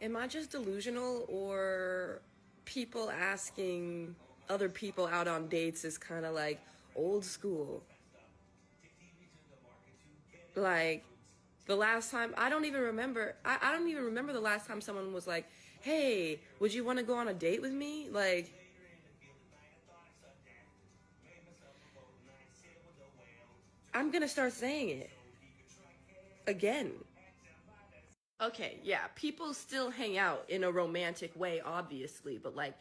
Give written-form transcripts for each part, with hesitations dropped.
Am I just delusional, or people asking other people out on dates is kind of like old school? Like the last time, I don't even remember. I don't even remember the last time someone was like, "Hey, would you want to go on a date with me?" Like, I'm gonna start saying it again. Okay, yeah, people still hang out in a romantic way, obviously, but like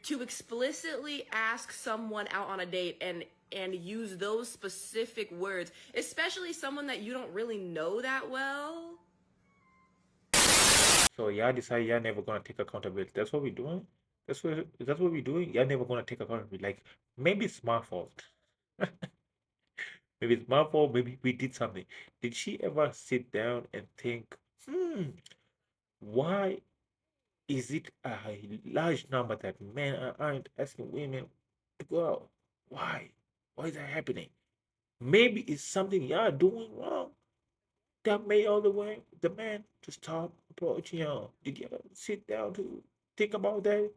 to explicitly ask someone out on a date and use those specific words, especially someone that you don't really know that well. So y'all decide y'all never gonna take accountability. That's what we're doing. That's what we're doing. Y'all never gonna take accountability. Like maybe it's my fault. Maybe it's my fault. Maybe we did something. Did she ever sit down and think, hmm, why is it a large number that men aren't asking women to go out? Why? Why is that happening? Maybe it's something y'all doing wrong that made all the man to stop approaching y'all. Did you ever sit down to think about that?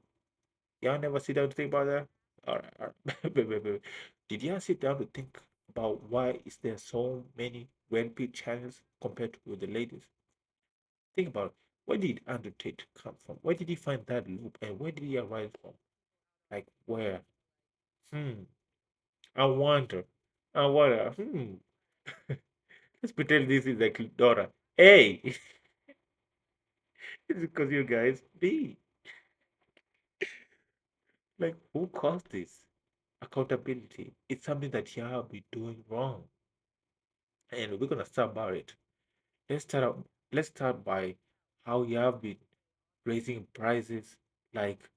Y'all never sit down to think about that? All right, all right. Wait. Did y'all sit down to think about why is there so many red pill channels compared to the ladies? Think about it. Where did Andrew Tate come from? Where did he find that loop and where did he arise from? Like where? Hmm. I wonder. I wonder. Hmm. Let's pretend this is like Dora. Hey, it's because you guys be like who caused this? Accountability. It's something that y'all be doing wrong. And we're gonna start about it. Let's start out, let's start by how you have been raising prices. Like,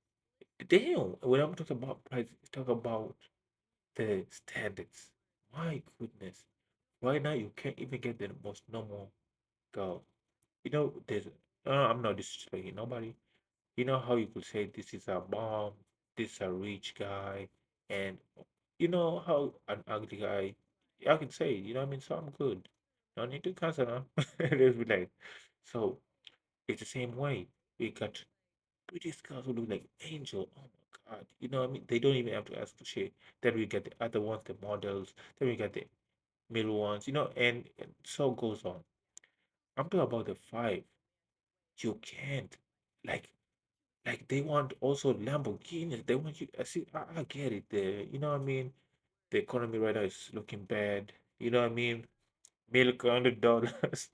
damn, when I'm talking about prices, talk about the standards. My goodness. Right now you can't even get the most normal girl. There's I'm not disrespecting nobody. You know how you could say this is a bomb, this is a rich guy, and you know how an ugly guy, I can say, you know what I mean? So I'm good. No need to cancel, huh? Let's be like, so it's the same way. We got British girls who look like angel. Oh my God. You know what I mean? They don't even have to ask for shit. Then we get the other ones, the models. Then we get the middle ones, and so goes on. I'm talking about the five. You can't. Like, like they want also Lamborghinis. They want you. I see. I get it. You know what I mean. The economy right now is looking bad. You know what I mean. Milk $100.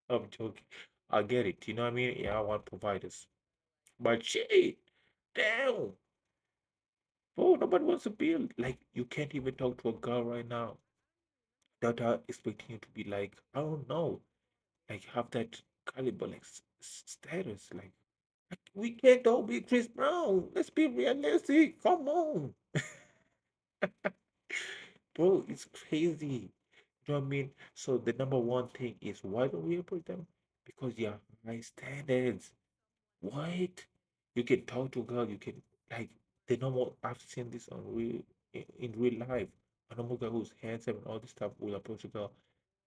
I'm joking. I get it. You know what I mean. Yeah, I want providers. But shit, damn, bro, nobody wants to build. Like you can't even talk to a girl right now that are expecting you to be like I don't know, like have that caliber, like status. Like we can't all be Chris Brown. Let's be realistic. Come on. Bro, it's crazy. You know what I mean? So the number one thing is why don't we approach them? Because you have high standards. What? You can talk to a girl, you can like the normal I've seen this on in real life. A normal girl who's handsome and all this stuff will approach a girl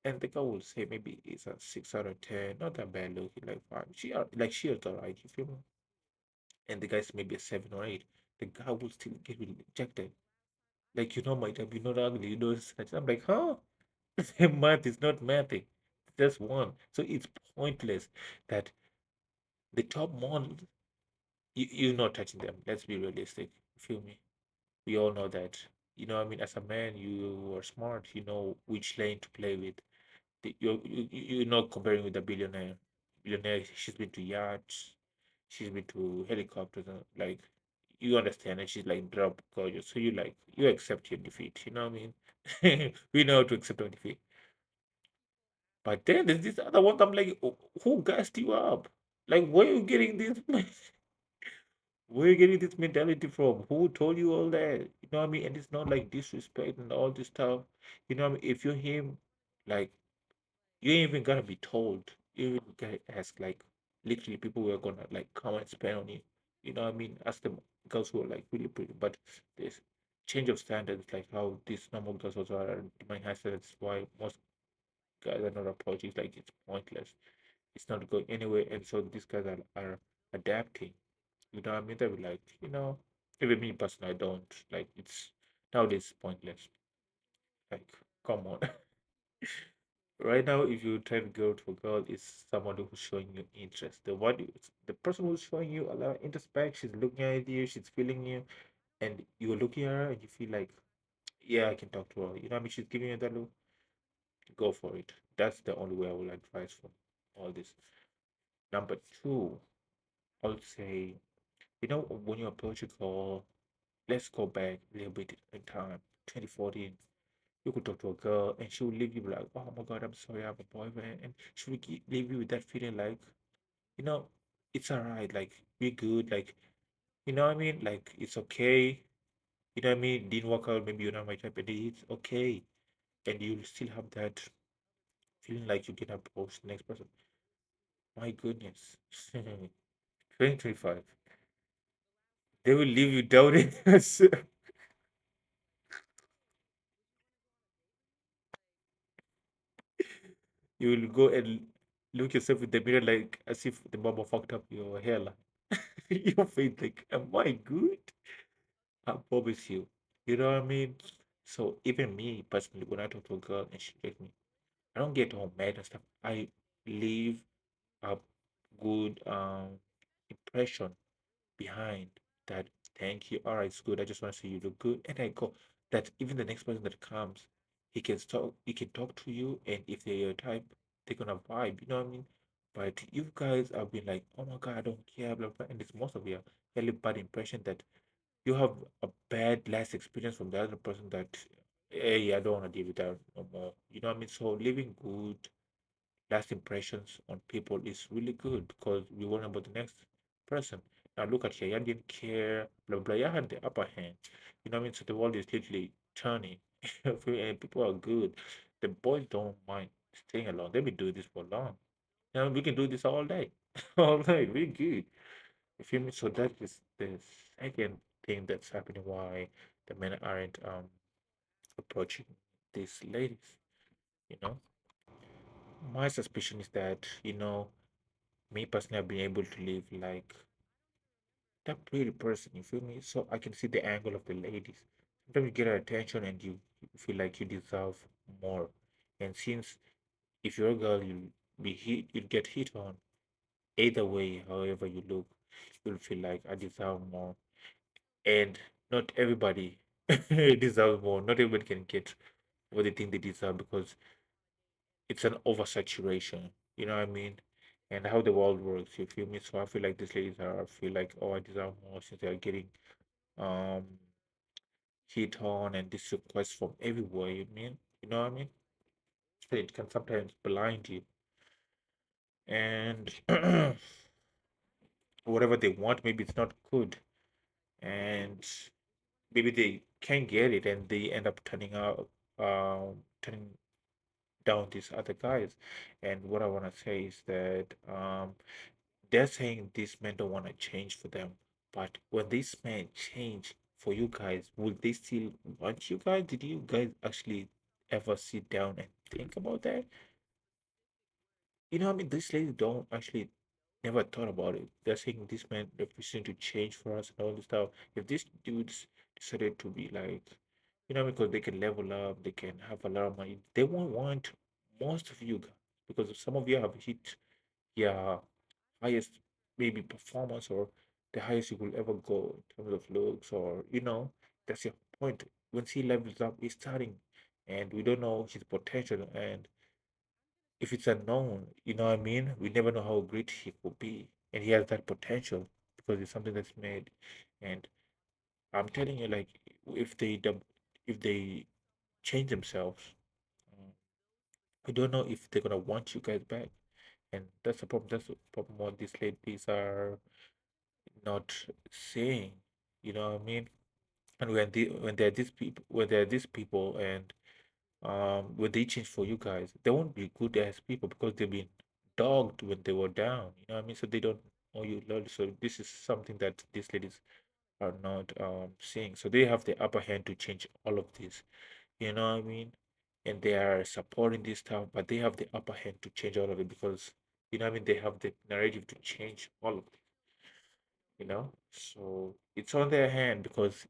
and the girl will say maybe it's a 6 out of 10, not that bad looking, like five. She is alright, you feel me? And the guy's maybe a 7 or 8. The guy will still get rejected. Like my type, you're not ugly, such. I'm like, huh? Math is not mathing. Just one. So it's pointless that the top model, you're not touching them. Let's be realistic. You feel me? We all know that. You know, what I mean, as a man, you are smart. You know which lane to play with. You're not comparing with a billionaire. Billionaire, she's been to yachts, she's been to helicopters, like you understand, and she's like drop gorgeous. So you accept your defeat. You know what I mean? We know how to accept our defeat. But then there's this other one. I'm like, who gassed you up? Like, where are you getting this? Where are you getting this mentality from? Who told you all that? You know what I mean? And it's not like disrespect and all this stuff. You know what I mean? If you're him, like, you ain't even gonna be told. You even gotta ask, like, literally, people were gonna, like, come and spend on you. You know what I mean? Ask the girls who are, like, really pretty. But this change of standards, like how these normal girls also are demanding high standards, why most guys are not approaching, like, it's pointless. It's not going anywhere, and so these guys are adapting. You know what I mean? They'll be like, even me personally, I don't like it's nowadays pointless. Like, come on. Right now, if you try to go to a girl, is someone who's showing you interest. The person who's showing you a lot of interest back, she's looking at you, she's feeling you, and you're looking at her and you feel like, yeah, I can talk to her. You know what I mean? She's giving you that look, go for it. That's the only way I will advise from all this. Number two, I would say, when you approach a girl, let's go back a little bit in time, 2014. You could talk to a girl and she would leave you like, oh my God, I'm sorry, I have a boyfriend. And she would leave you with that feeling like, you know, it's all right. Like, we're good. Like, you know what I mean? Like, it's okay. You know what I mean? Didn't work out. Maybe you're not my type, but it's okay. And you'll still have that feeling like you can approach the next person. My goodness. 2025. They will leave you doubting. You will go and look yourself in the mirror like as if the mama fucked up your hairline. Your face like, am I good? I promise you. You know what I mean? So even me personally, when I talk to a girl and she rejects me, I don't get all mad and stuff. I leave a good impression behind that. Thank you. All right, it's good. I just want to see you look good. And I go that even the next person that comes, he can talk to you, and if they're your type, they're gonna vibe, you know what I mean? But you guys have been like, oh my god, I don't care, blah blah, and it's most of you really bad impression that you have a bad last experience from the other person that, hey, I don't want to deal with that no more. You know what I mean? So living good last impressions on people is really good because we worry about the next person. Now look at you, didn't care, blah blah. You had the upper hand. You know what I mean? So the world is literally turning, and people are good. The boys don't mind staying alone. They've been doing this for long. We can do this all day, all day. We're good. You feel me? So that is the second thing that's happening. Why the men aren't approaching these ladies? You know, my suspicion is that me personally, I've been able to live like that pretty person, you feel me? So I can see the angle of the ladies. Sometimes you get her attention and you feel like you deserve more. And since if you're a girl, you'll get hit on. Either way, however you look, you'll feel like I deserve more. And not everybody deserves more. Not everybody can get what they think they deserve because it's an oversaturation. You know what I mean? And how the world works, you feel me? So I feel like these ladies are feel like, oh, I deserve more since they are getting um hit on and this request from everywhere. You know what I mean? So it can sometimes blind you and whatever they want, maybe it's not good, and maybe they can get it and they end up turning down these other guys. And what I want to say is that they're saying these men don't want to change for them, but when these men change for you guys, will they still want you guys? Did you guys actually ever sit down and think about that? You know, I mean, these ladies don't actually never thought about it. They're saying this man refusing to change for us and all this stuff. If these dudes decided to be like, because they can level up, they can have a lot of money, they won't want most of you guys because some of you have hit your highest maybe performance or the highest you will ever go in terms of looks, or that's your point. When he levels up, he's starting, and we don't know his potential. And if it's unknown, you know what I mean? We never know how great he could be. And he has that potential because it's something that's made. And I'm telling you, like, if they if they change themselves, um, we don't know if they're gonna want you guys back. And that's the problem. That's the problem. What these ladies are not saying. You know what I mean? And when they're these people, and when they change for you guys, they won't be good as people because they've been dogged when they were down. You know what I mean? So they don't know you lol. So this is something that these ladies are not seeing. So they have the upper hand to change all of this. You know what I mean? And they are supporting this stuff, but they have the upper hand to change all of it because You know what I mean? They have the narrative to change all of it. So it's on their hand because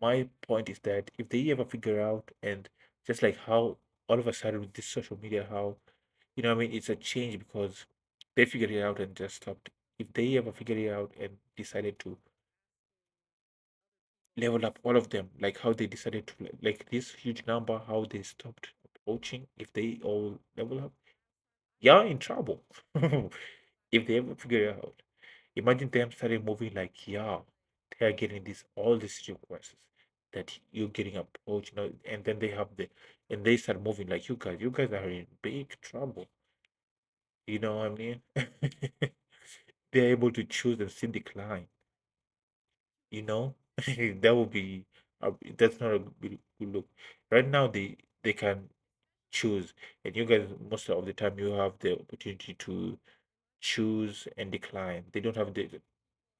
my point is that if they ever figure out and just like how all of a sudden with this social media, how what I mean, it's a change because they figured it out and just stopped. If they ever figured it out and decided to level up all of them, like how they decided to like this huge number, how they stopped approaching, if they all level up, you're in trouble. If they ever figure it out. Imagine them started moving like, yeah, they are getting all these requests that you're getting approached, and then and they start moving like you guys are in big trouble. You know what I mean? They're able to choose and see decline, you know? That would be, that's not a good look. Right now, they can choose, and you guys, most of the time, you have the opportunity to choose and decline. They don't have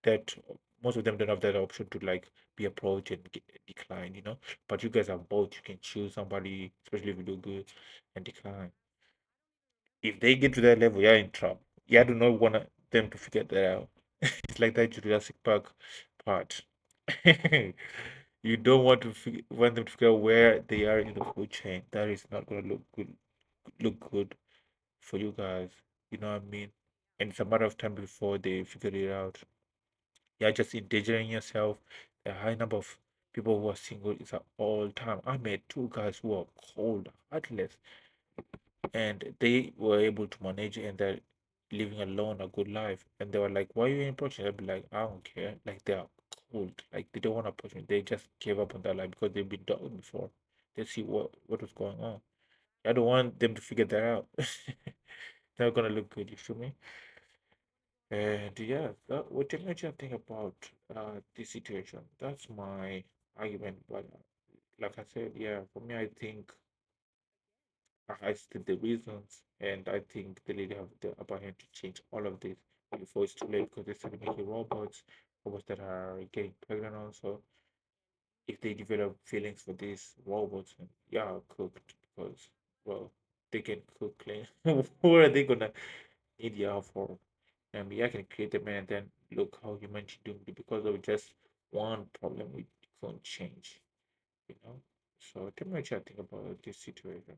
that most of them don't have that option to like be approached and decline. But you guys have both. You can choose somebody, especially if you do good, and decline. If they get to that level, you're in trouble. You do not want them to figure that out. It's like that Jurassic Park part. You don't want them to figure out where they are in the food chain. That is not gonna look good for you guys. You know what I mean? And it's a matter of time before they figure it out. You're just endangering yourself. A high number of people who are single is at all time. I met two guys who are cold, heartless, and they were able to manage and they're living alone a good life. And they were like, "Why are you approaching?" I'd be like, "I don't care." Like they are cold. Like they don't want to approach me. They just gave up on that life because they've been dogged before. They see what was going on. I don't want them to figure that out. They're gonna look good. You feel me? And yeah, what did you think about this situation? That's my argument. But like I said, yeah, for me, I think I state the reasons, and I think the lady have the upper hand to change all of this before it's too late because they started making robots that are getting pregnant also. If they develop feelings for these robots, and yeah, cooked because well, they can cook clean. Who are they gonna need y'all for? And I can create them and then look how humanity doomed because of just one problem we couldn't change. So tell me what you think about this situation.